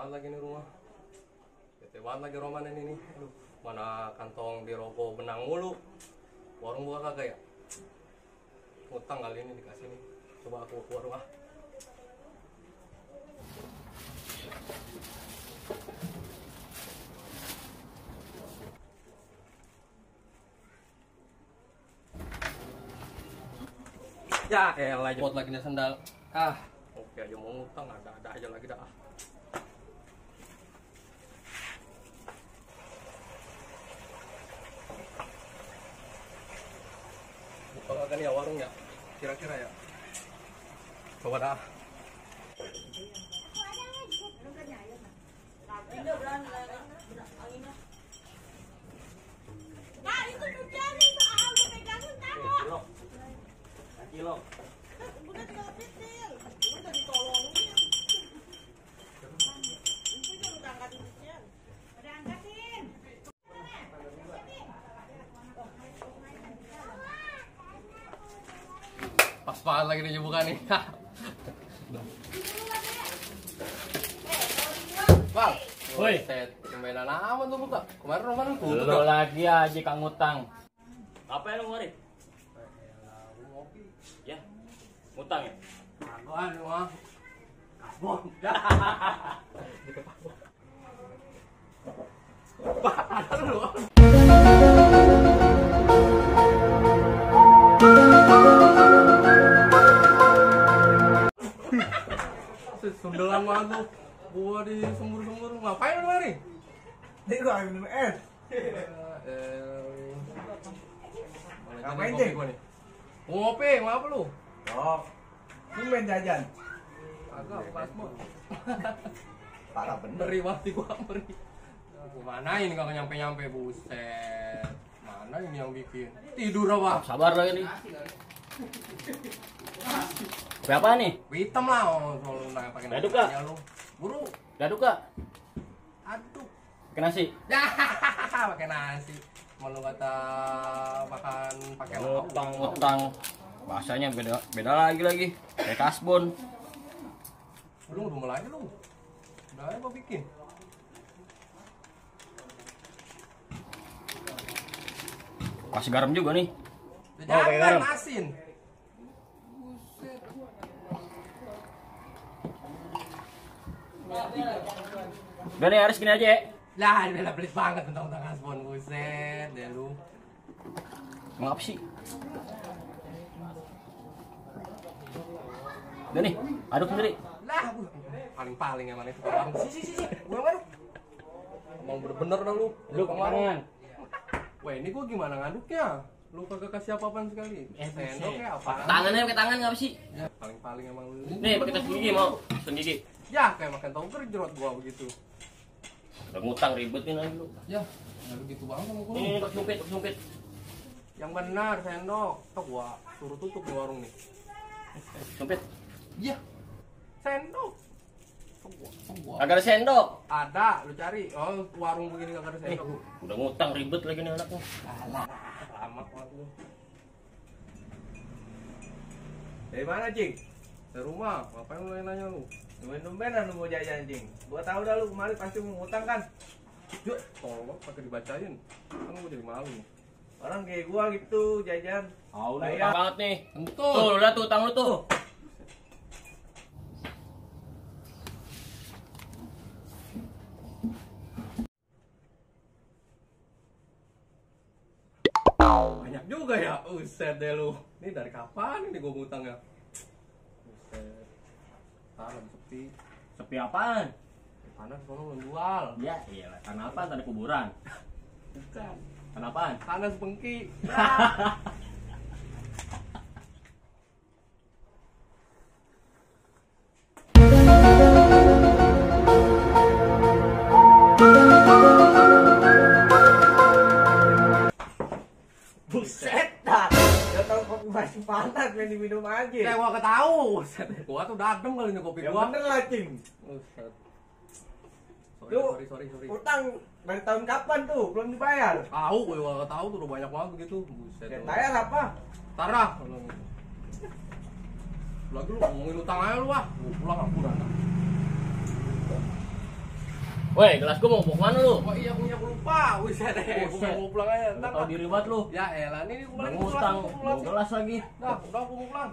banget lagi nih rumah. Bete banget lagi Roman ini nih. Aduh, mana kantong di rokok benang mulu. Warung buka kagak ya? Utang kali ini dikasih nih. Coba aku ke warung ah. Ya elah jemput lagi nih sendal. Ah, oke aja mau ngutang, ada aja lagi dah. Buka kagak nih ya warung ya? Kira-kira ya? Coba dah. Kilo. Udah tinggal pitil. Udah ditolongin. Udah angkatin pitil. Udah angkatin. Pas banget lagi nih buka nih. Bang, woi, mainan aman tuh buka. Kemarin Roman tutup. lu lagi aja Kang Utang. Apa yang lu ngari? Ya, ngutang ya? Kagak lu mah. Kabon. Ada lu. Sundelan banget tuh. Gua di sumur-sumur. Ngapain lu mari? Ini gua minum es. Ngapain, Cing? Ngopi, ngapa lu? Oh, tumben jajan. Agak pas mau. Parah bener. Meri mati gua meri. Mana ini kagak nyampe-nyampe buset. Mana ini yang bikin? Tidur apa? Sabar lagi nih. Berapa nih? Hitam lah, selalu nanya pakai Aduk, Kak. lu. Buru, Daduk Kak? aduk. Pakai nasi? Ya, pakai nasi. Mau lu kata makan pakai lauk. Utang. Bahasanya beda lagi. Kayak kasbon. Lu udah mulai aja lu. Udah aja gua bikin. Kasih garam juga nih. Jangan garam. asin. Udah nih Aris gini aja ya. Lah, ini udah pelit banget tentang kasbon, buset deh lu. Emang apa sih? Udah nih, aduk sendiri. Lah, paling-paling emang itu warung. Si. Gua ngaduk. Emang bener-bener dah lu. Aduk Tukang warung. tangan. Wah, ini gua gimana ngaduknya? Lu kagak kasih apa-apaan sekali. Sendok kayak apa? Tangannya pakai tangan nggak sih? Ya, paling-paling emang lu. Nih pakai tas gigi mau, tas gigi. Ya, kayak makan toger jerot gua begitu. Udah ngutang ribet nih lagi lu. Ya, enggak begitu banget sama gua. Ini pakai sumpit. Yang benar sendok. Tok gua suruh tutup di warung nih. Sumpit. Iya. Sendok. Tok gua. Agak ada sendok. Ada, lu cari. Oh, warung begini kagak ada Nih, sendok. udah ngutang ribet lagi nih anaknya. Alah, lama banget lu. Dari mana, Cing? Dari rumah, ngapain lu nanya lu? Tumben-tumbenan lu mau jajan, Cing. Gua tahu dah lu kemarin pasti mau ngutang kan. Yuk, tolong pakai dibacain. Kan gua jadi malu. Orang kayak gua gitu jajan. Oh, udah Bayar. utang banget nih. Entul. Tuh, udah tuh utang lu tuh. Banyak juga ya. Uset deh lu. Ini dari kapan ini gua ngutang ya? Uset. Tanam sepi. Sepi apaan? Panas sono menjual. Ya, iyalah. Tanah apaan? Tanah kuburan. Bukan. Tanah apaan? Panas bengki. Buset dah. Udah tahu kopi masih panas main diminum aja. Ya gua ketahu. Uset. Gua tuh dadeng kali ini kopi Yang gua. bener lah, Cing. Uset. Lu Sorry. utang dari tahun kapan tuh? Belum dibayar. Tahu, gue gak tahu tuh udah banyak banget begitu. Buset. Dan bayar apa? Tarah. Lagi lu ngomongin utang aja lu ah. Gua pulang aku dah. Woi, gelas gua mau kemana lu? Oh iya punya aku lupa. Buset deh, aku mau pulang aja. Udah tau diri banget lu. Ya elah, ini aku balik Ngutang, pulang. gelas lagi. Dah, udah aku mau pulang.